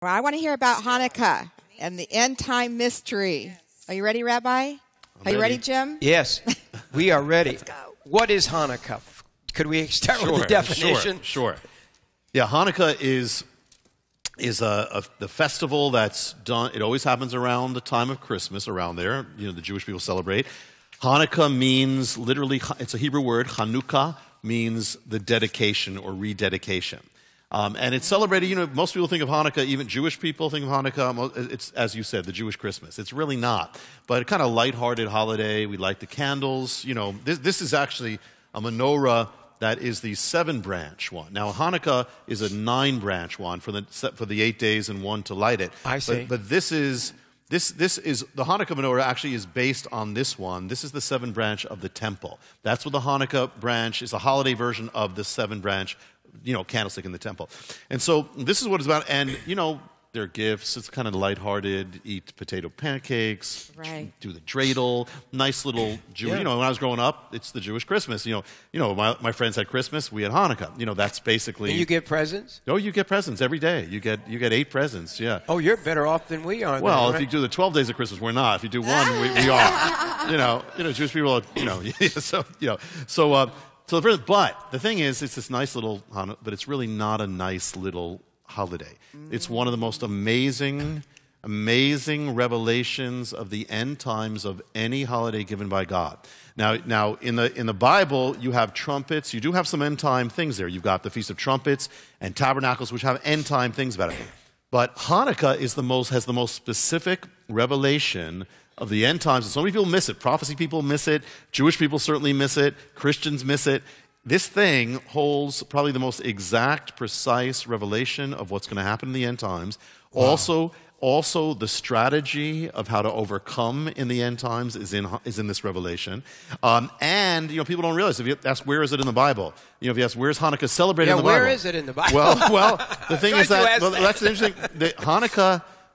Well, I want to hear about Hanukkah and the end time mystery. Are you ready, Rabbi? Are you ready, Jim? Yes, we are ready. Let's go. What is Hanukkah? Could we start with the definition? Sure. Yeah, Hanukkah is the festival that's done. It always happens around the time of Christmas, around there. You know, the Jewish people celebrate. Hanukkah means literally, it's a Hebrew word. Hanukkah means the dedication or rededication. And it's celebrated, you know, most people think of Hanukkah, even Jewish people think of Hanukkah, it's, as you said, the Jewish Christmas. It's really not. But a kind of lighthearted holiday. We light the candles. You know, this is actually a menorah that is the 7-branch one. Now, Hanukkah is a 9-branch one for the 8 days and one to light it. I see. But this is the Hanukkah menorah actually is based on this one. This is the 7-branch of the temple. That's what the Hanukkah branch is, a holiday version of the 7-branch, you know, candlestick in the temple. And so this is what it's about. And, you know, they're gifts. It's kind of lighthearted. Eat potato pancakes. Right. Do the dreidel. Nice little Jewish. Yeah. You know, when I was growing up, it's the Jewish Christmas. You know, my friends had Christmas. We had Hanukkah. You know, that's basically. And you get presents? Oh, you get presents every day. You get 8 presents. Yeah. Oh, you're better off than we are. Well, then, if right? you do the 12 days of Christmas, we're not. If you do one, we are. You know, Jewish people are. You know, but the thing is, it's this nice little Hanukkah, but it's really not a nice little holiday. It's one of the most amazing revelations of the end times of any holiday given by God. Now in the Bible, you have trumpets. You do have some end time things there. You've got the Feast of Trumpets and Tabernacles, which have end time things about it. But Hanukkah has the most specific revelation of the end times. And so many people miss it. Prophecy people miss it. Jewish people certainly miss it. Christians miss it. This thing holds probably the most exact, precise revelation of what's going to happen in the end times. Wow. Also, the strategy of how to overcome in the end times is in this revelation. And, you know, people don't realize, if you ask, where is it in the Bible? You know, if you ask, where's Hanukkah celebrated in the Bible? Where is it in the Bible? Well, the thing is that, that's interesting.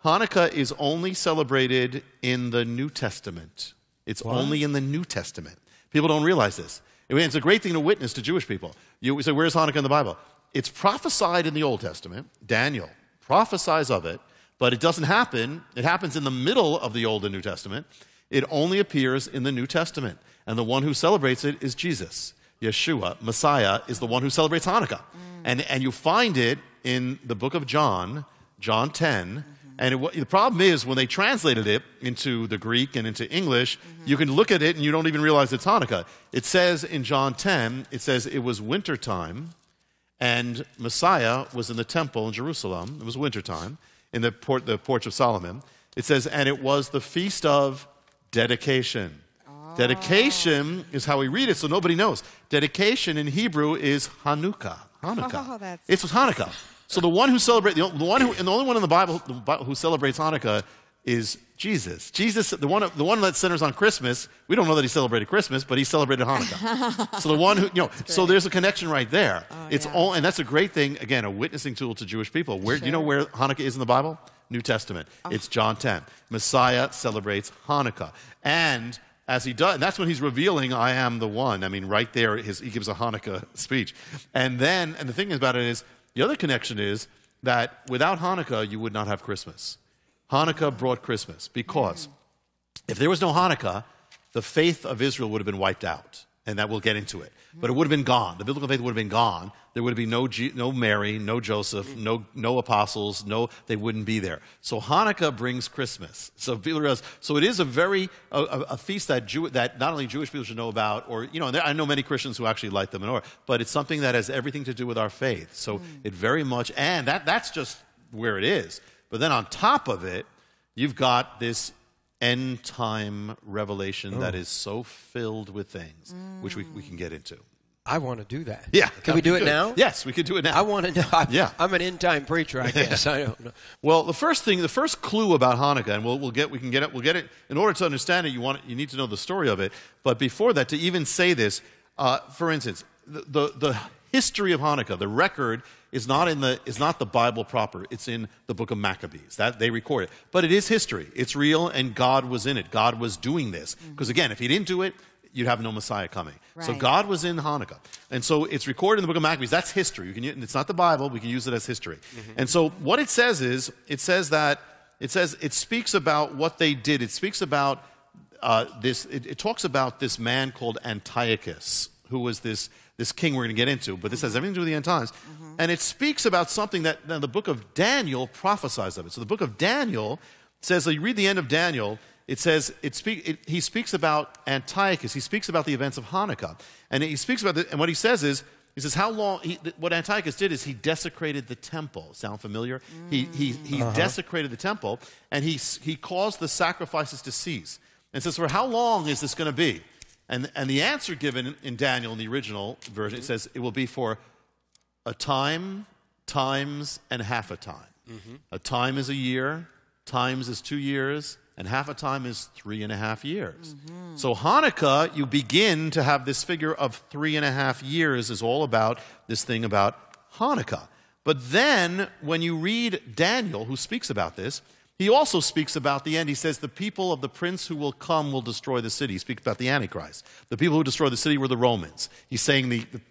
Hanukkah is only celebrated in the New Testament. It's only in the New Testament. People don't realize this. I mean, it's a great thing to witness to Jewish people. You say, where's Hanukkah in the Bible? It's prophesied in the Old Testament. Daniel prophesies of it, but it doesn't happen. It happens in the middle of the Old and New Testament. It only appears in the New Testament. And the one who celebrates it is Jesus. Yeshua, Messiah, is the one who celebrates Hanukkah. And you find it in the book of John, John 10. And the problem is, when they translated it into the Greek and into English, you can look at it and you don't even realize it's Hanukkah. It says in John 10, it says it was wintertime, and Messiah was in the temple in Jerusalem. It was wintertime, in the porch of Solomon. It says, and it was the feast of dedication. Oh. Dedication is how we read it, so nobody knows. Dedication in Hebrew is Hanukkah. Hanukkah. It's Hanukkah. So the one who celebrates, the only one in the Bible who celebrates Hanukkah is Jesus. Jesus, the one that centers on Christmas. We don't know that he celebrated Christmas, but he celebrated Hanukkah. So the one who, you know, so there's a connection right there. Oh, and that's a great thing. Again, a witnessing tool to Jewish people. Do you know where Hanukkah is in the Bible? New Testament. Oh. It's John 10. Messiah celebrates Hanukkah, and as he does, and that's when he's revealing, I am the one. I mean, right there, he gives a Hanukkah speech, and the thing about it is, the other connection is that without Hanukkah, you would not have Christmas. Hanukkah brought Christmas because if there was no Hanukkah, the faith of Israel would have been wiped out, and that we'll get into it. But it would have been gone. The biblical faith would have been gone. There would have been no Mary, no Joseph, no apostles, they wouldn't be there. So Hanukkah brings Christmas. So people realize, so it is a feast that not only Jewish people should know about, or, you know, I know many Christians who actually light the menorah, but it's something that has everything to do with our faith. So it very much, and that's just where it is. But then on top of it, you've got this end time revelation that is so filled with things, which we can get into. I want to do that. Yeah. Can we do it now? Yes, we could do it now. I want to know. I'm an end time preacher, I guess. I don't know. Well, the first clue about Hanukkah, and we'll get it. In order to understand it, you need to know the story of it. But before that, to even say this, for instance, the history of Hanukkah, the record is not the Bible proper. It's in the book of Maccabees. That they record it. But it is history. It's real, and God was in it. God was doing this. Because again, if he didn't do it, you'd have no Messiah coming. Right. So God was in Hanukkah. And so it's recorded in the book of Maccabees. That's history. It's not the Bible. We can use it as history. And so what it says is, it speaks about what they did. It speaks about it talks about this man called Antiochus, who was this king we're going to get into, but this has everything to do with the end times. And it speaks about something that the book of Daniel prophesies of it. So the book of Daniel says, so you read the end of Daniel, it says, he speaks about Antiochus. He speaks about the events of Hanukkah. And he speaks about and what he says is, he says, what Antiochus did is he desecrated the temple. Sound familiar? He desecrated the temple, and he caused the sacrifices to cease. And says, for how long is this going to be? And the answer given in Daniel, in the original version, it says it will be for a time, times, and half a time. A time is a year, times is 2 years, and half a time is 3.5 years. So Hanukkah, you begin to have this figure of 3.5 years is all about this thing about Hanukkah. But then when you read Daniel, who speaks about this, he also speaks about the end. He says, the people of the prince who will come will destroy the city. He speaks about the Antichrist. The people who destroy the city were the Romans. He's saying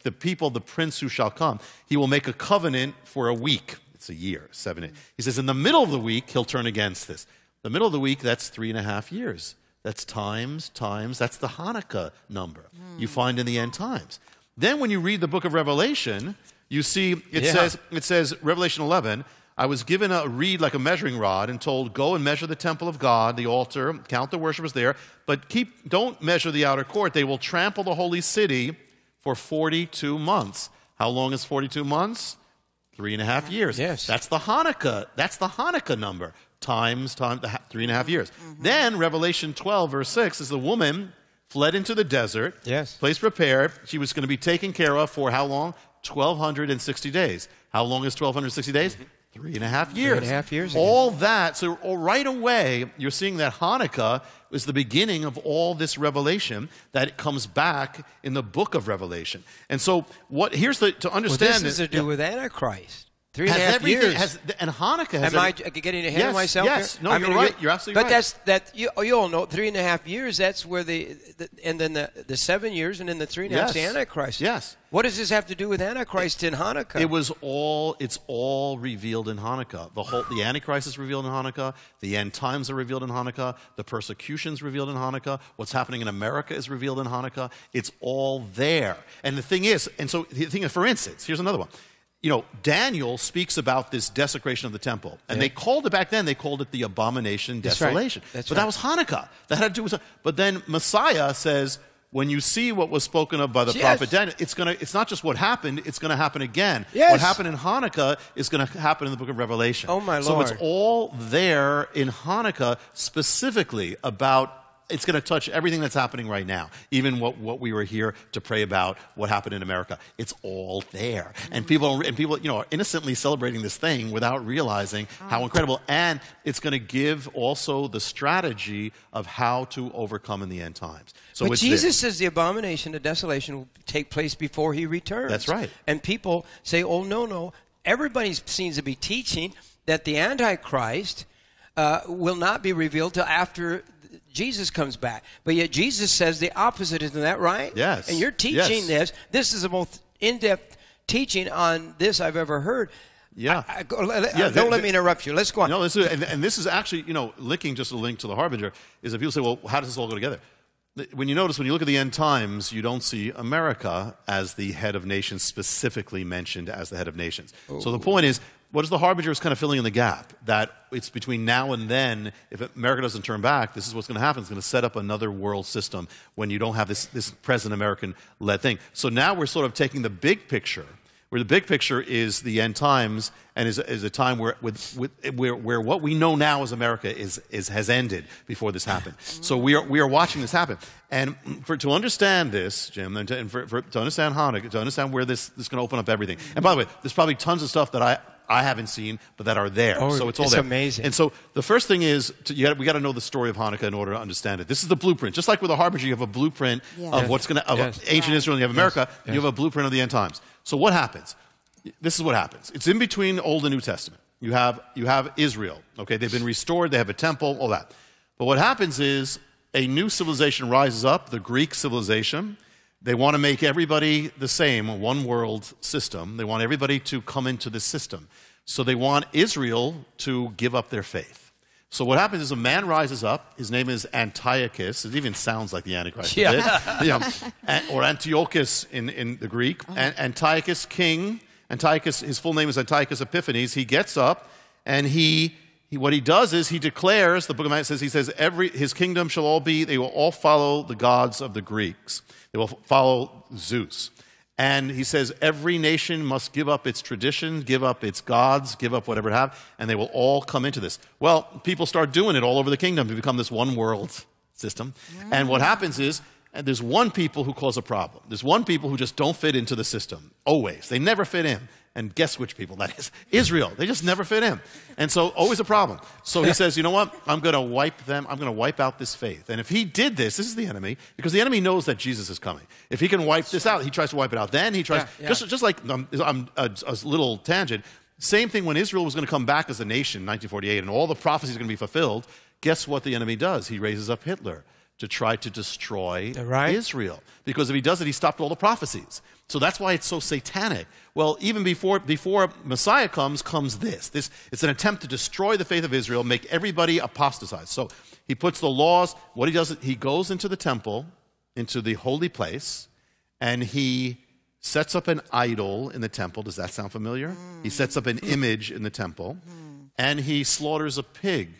the people, the prince who shall come, he will make a covenant for a week. It's a year, 7 days. He says, in the middle of the week, he'll turn against this. The middle of the week, that's 3.5 years. That's times. That's the Hanukkah number you find in the end times. Then when you read the book of Revelation, you see it says, Revelation 11, I was given a reed like a measuring rod and told, go and measure the temple of God, the altar, count the worshipers there, but don't measure the outer court. They will trample the holy city for 42 months. How long is 42 months? 3.5 years. Yes. That's the Hanukkah number. Times 3.5 years. Then Revelation 12, verse 6 is the woman fled into the desert, place prepared. She was going to be taken care of for how long? 1,260 days. How long is 1,260 days? 3.5 years. 3.5 years. All that. So right away, you're seeing that Hanukkah is the beginning of all this revelation that it comes back in the book of Revelation. And so to understand this has to do with Antichrist. 3.5 everything, years. And Hanukkah has... Am I getting ahead of myself yes. here? No, you're right. You're absolutely right. But you all know 3.5 years, that's where and then the 7 years, and then the 3.5 is the Antichrist. Yes. What does this have to do with Antichrist in Hanukkah? It's all revealed in Hanukkah. The Antichrist is revealed in Hanukkah. The end times are revealed in Hanukkah. The persecutions revealed in Hanukkah. What's happening in America is revealed in Hanukkah. It's all there. And the thing is, for instance, here's another one. Daniel speaks about this desecration of the temple. And they called it back then, they called it the abomination desolation. That's right. That was Hanukkah. That had to do with... But then Messiah says, when you see what was spoken of by the prophet Daniel, it's not just what happened, it's going to happen again. Yes. What happened in Hanukkah is going to happen in the book of Revelation. Oh, my Lord. So it's all there in Hanukkah specifically about... It's going to touch everything that's happening right now, even what we were here to pray about, what happened in America. It's all there. And people are innocently celebrating this thing without realizing how incredible. And it's going to give also the strategy of how to overcome in the end times. So but Jesus says the abomination of desolation will take place before he returns. That's right. And people say, oh, no. Everybody seems to be teaching that the Antichrist will not be revealed till after Jesus comes back. But yet Jesus says the opposite. Isn't that right? Yes. And you're teaching this. This is the most in-depth teaching on this I've ever heard. Yeah. Don't let me interrupt you. Let's go on. No, this is actually, linking just a link to the Harbinger, is that people say, well, how does this all go together? When you look at the end times, you don't see America as the head of nations specifically mentioned as the head of nations. Oh. So the point is, what is the Harbinger is kind of filling in the gap, that it's between now and then, if America doesn't turn back, this is what's going to happen. It's going to set up another world system when you don't have this present American-led thing. So now we're sort of taking the big picture, where the big picture is the end times, and is a time where what we know now as America has ended before this happened. So we are watching this happen. And to understand this, Jim, and to understand Hanukkah, to understand where this is going to open up everything. And by the way, there's probably tons of stuff that I haven't seen, but that are there. Oh, so it's all there. It's amazing. And so the first thing is, we got to know the story of Hanukkah in order to understand it. This is the blueprint. Just like with the Harbinger, you have a blueprint of what's going to, ancient Israel, and you have America, you have a blueprint of the end times. So what happens? This is what happens. It's in between Old and New Testament. You have Israel. Okay, they've been restored. They have a temple, all that. But what happens is a new civilization rises up, the Greek civilization. They want to make everybody the same, a one-world system. They want everybody to come into this system. So they want Israel to give up their faith. So what happens is a man rises up. His name is Antiochus. It even sounds like the Antichrist. Yeah. Or Antiochus in the Greek. Antiochus, king. Antiochus, his full name is Antiochus Epiphanes. He gets up and what he does is he declares, the book of Matthew says, he says, his kingdom shall all be, they will all follow the gods of the Greeks. They will follow Zeus. And he says every nation must give up its tradition, give up its gods, give up whatever it have, and they will all come into this. Well, people start doing it all over the kingdom to become this one world system. And what happens is, and there's one people who cause a problem. There's one people who just don't fit into the system. Always. They never fit in. And guess which people that is? Israel. They just never fit in. And so always a problem. So he says, you know what? I'm going to wipe them. I'm going to wipe out this faith. And if he did this is the enemy, because the enemy knows that Jesus is coming. If he can wipe this out, he tries to wipe it out. Then he tries, just like a little tangent, same thing when Israel was going to come back as a nation in 1948 and all the prophecies are going to be fulfilled, guess what the enemy does? He raises up Hitler to try to destroy Israel. Because if he does it, he stopped all the prophecies. So that's why it's so satanic. Well, even before Messiah comes this. It's an attempt to destroy the faith of Israel, make everybody apostatize. So he puts the laws. What he does, he goes into the temple, into the holy place, and he sets up an idol in the temple. Does that sound familiar? He sets up an image in the temple, and he slaughters a pig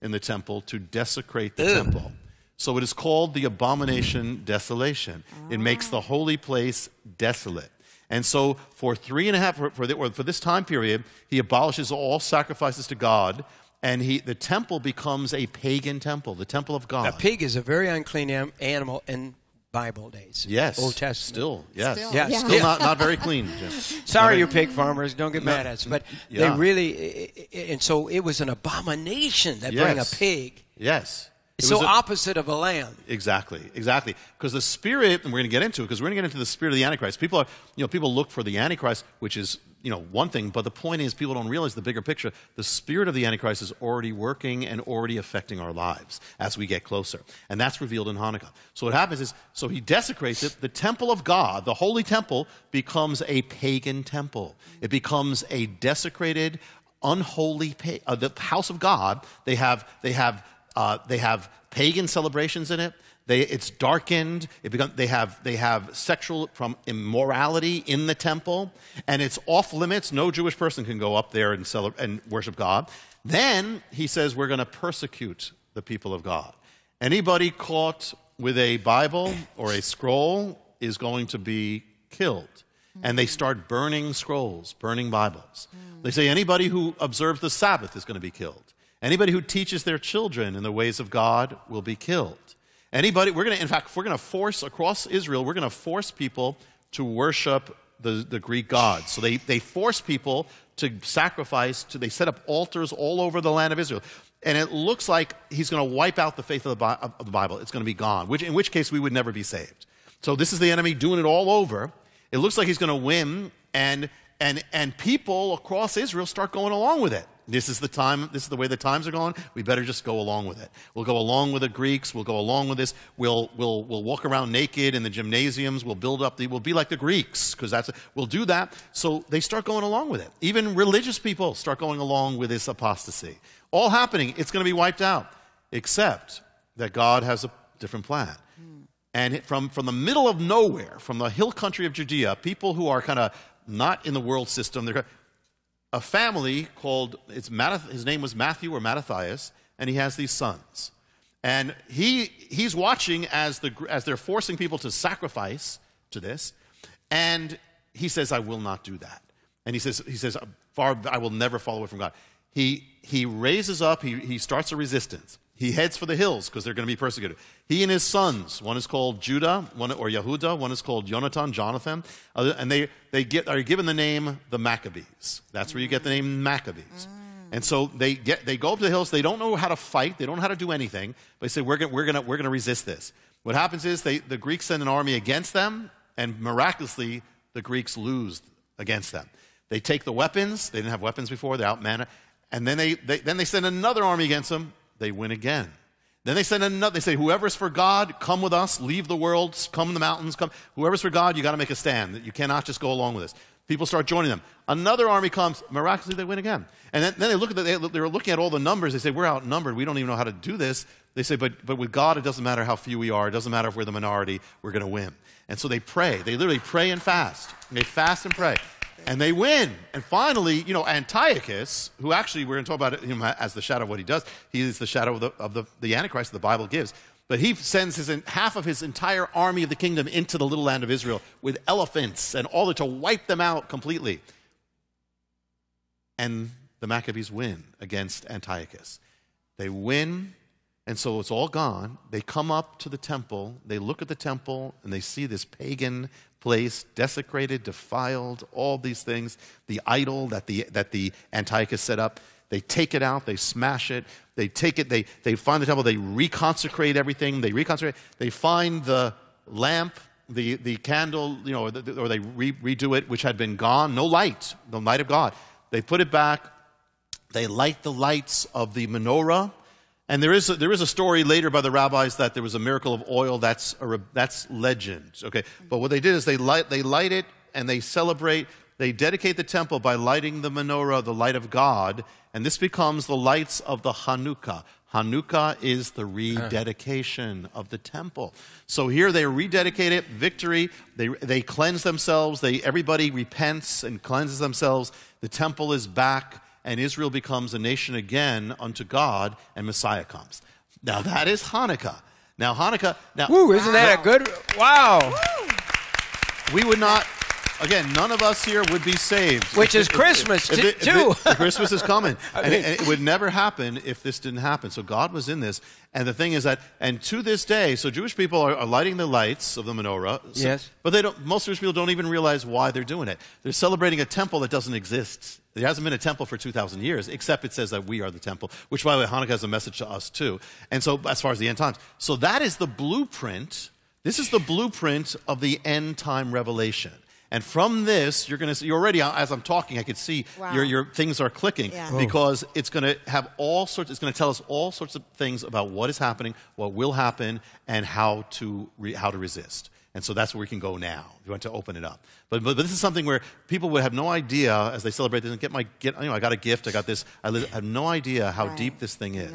in the temple to desecrate the temple. So it is called the abomination desolation. It makes the holy place desolate. And so for for this time period, he abolishes all sacrifices to God, and the temple becomes a pagan temple, the temple of God. A pig is a very unclean animal in Bible days. Yes. Old Testament. Still, yes. Still not very clean, Jim. Sorry, you pig farmers. Don't get mad at us. But they really, and so it was an abomination that bring a pig. Yes. It's so opposite of a lamb. Exactly. Because the spirit, and we're going to get into it, because we're going to get into the spirit of the Antichrist. People look for the Antichrist, which is, one thing, but the point is people don't realize the bigger picture. The spirit of the Antichrist is already working and already affecting our lives as we get closer. And that's revealed in Hanukkah. So what happens is, so he desecrates it. The temple of God, the holy temple, becomes a pagan temple. It becomes a desecrated, unholy, the house of God. They have pagan celebrations in it. It's darkened. They have sexual immorality in the temple, and it's off limits. No Jewish person can go up there and worship God. Then he says we're going to persecute the people of God. Anybody caught with a Bible or a scroll is going to be killed. And they start burning scrolls, burning Bibles. They say anybody who observes the Sabbath is going to be killed. Anybody who teaches their children in the ways of God will be killed. If we're going to force across Israel, we're going to force people to worship the Greek gods. So they force people to sacrifice, they set up altars all over the land of Israel. And it looks like he's going to wipe out the faith of the Bible. It's going to be gone, in which case we would never be saved. So this is the enemy doing it all over. It looks like he's going to win, and people across Israel start going along with it. This is the time. This is the way the times are going. We better just go along with it. We'll go along with the Greeks. We'll go along with this. We'll walk around naked in the gymnasiums. We'll we'll be like the Greeks because we'll do that. So they start going along with it. Even religious people start going along with this apostasy. All happening. It's going to be wiped out, except that God has a different plan. And from the middle of nowhere, from the hill country of Judea, people who are kind of not in the world system, they're a family called, his name was Matthew or Mattathias, and he has these sons. And he's watching as they're forcing people to sacrifice to this, and he says, I will not do that. And he says, I will never follow away from God. He raises up, he starts a resistance. He heads for the hills because they're going to be persecuted. He and his sons, one is called Judah, or Yehuda, one is called Jonathan, and they are given the name the Maccabees. That's where you get the name Maccabees. And so they go up to the hills. They don't know how to fight. They don't know how to do anything. But they say we're going to resist this. What happens is the Greeks send an army against them, and miraculously the Greeks lose against them. They take the weapons. They didn't have weapons before. They're outmanned. And then they send another army against them. They win again. Then they send another. They say, whoever's for God, come with us. Leave the world. Come in the mountains. Come. Whoever's for God, you got to make a stand. You cannot just go along with this. People start joining them. Another army comes. Miraculously, they win again. And then they look at they're looking at all the numbers. They say, we're outnumbered. We don't even know how to do this. They say, but with God, it doesn't matter how few we are. It doesn't matter if we're the minority. We're going to win. And so they pray. They literally pray and fast. They fast and pray. And they win. And finally, Antiochus, who actually we're going to talk about him as the shadow of what he does. He is the shadow of the Antichrist that the Bible gives. But he sends half of his entire army of the kingdom into the little land of Israel with elephants and all that to wipe them out completely. And the Maccabees win against Antiochus. They win, and so it's all gone. They come up to the temple. They look at the temple, and they see this pagan place, desecrated, defiled, all these things. The idol that the Antiochus set up. They take it out. They smash it. They take it. They find the temple. They reconsecrate everything. They find the lamp, the candle, or they redo it, which had been gone. No light, the light of God. They put it back. They light the lights of the menorah. And there is a story later by the rabbis that there was a miracle of oil. That's legend. Okay, but what they did is they light it and they celebrate. They dedicate the temple by lighting the menorah, the light of God, and this becomes the lights of the Hanukkah. Hanukkah is the rededication of the temple. So here they rededicate it, victory. They cleanse themselves. Everybody repents and cleanses themselves. The temple is back, and Israel becomes a nation again unto God, and Messiah comes. Now that is Hanukkah. Now Hanukkah. Now, woo! Isn't that a good? Wow. Woo. We would not. Again, none of us here would be saved. Which is Christmas, too. Christmas is coming. And it would never happen if this didn't happen. So God was in this. And the thing is that, and to this day, so Jewish people are lighting the lights of the menorah. Yes. But most Jewish people don't even realize why they're doing it. They're celebrating a temple that doesn't exist. There hasn't been a temple for 2,000 years, except it says that we are the temple, which, by the way, Hanukkah has a message to us, too. And so, as far as the end times. So that is the blueprint. This is the blueprint of the end time revelation. And from this, you're going to see, already, as I'm talking, I can see your things are clicking because it's going to have all sorts, it's going to tell us all sorts of things about what is happening, what will happen, and how to resist. And so that's where we can go now. If you want to open it up. But this is something where people would have no idea as they celebrate this and I got a gift, I got this. I have no idea how deep this thing is.